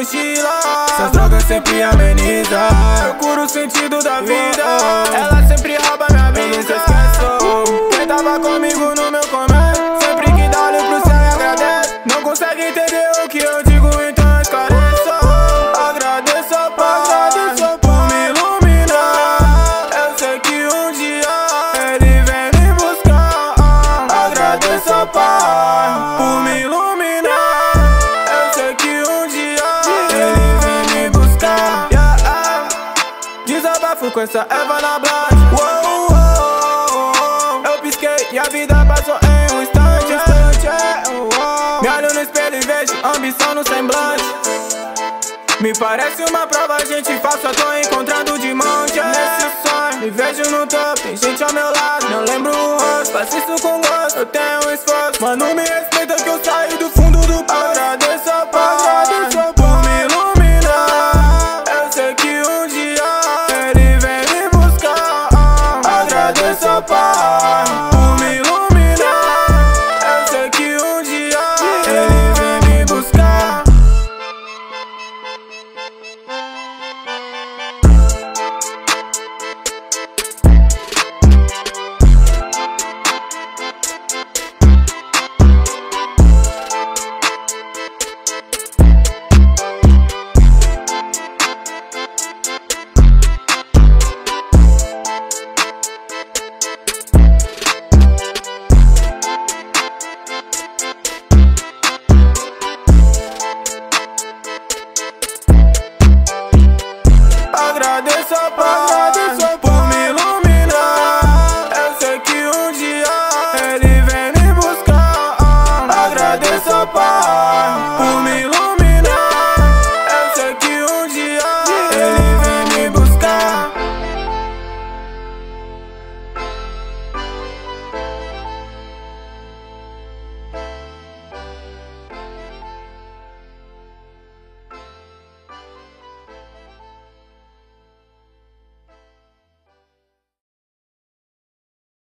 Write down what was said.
mochila. Essas drogas sempre amenizam. Procuro o sentido da vida. Ela sempre rouba minha vida. Eu nunca esqueço quem tava comigo no meu começo. Sempre que dá olho pro céu e agradece. Não consegue entender o que eu digo, então esclareço. Agradeço ao Pai por me iluminar. Eu sei que um dia Ele vem me buscar. Agradeço ao Pai por me iluminar. Eu sei que um dia Ele vem me buscar. Desabafo com essa Eva na blast. Eu pisquei e a vida passou em um instante. Me olho no espelho e vejo ambição no semblante. Me parece uma prova, gente falsa, tô encontrando de monte. Nesse sonho, me vejo no topo, tem gente ao meu lado. Não lembro o rosto, faço isso com gosto, eu tenho um esforço. Mano, me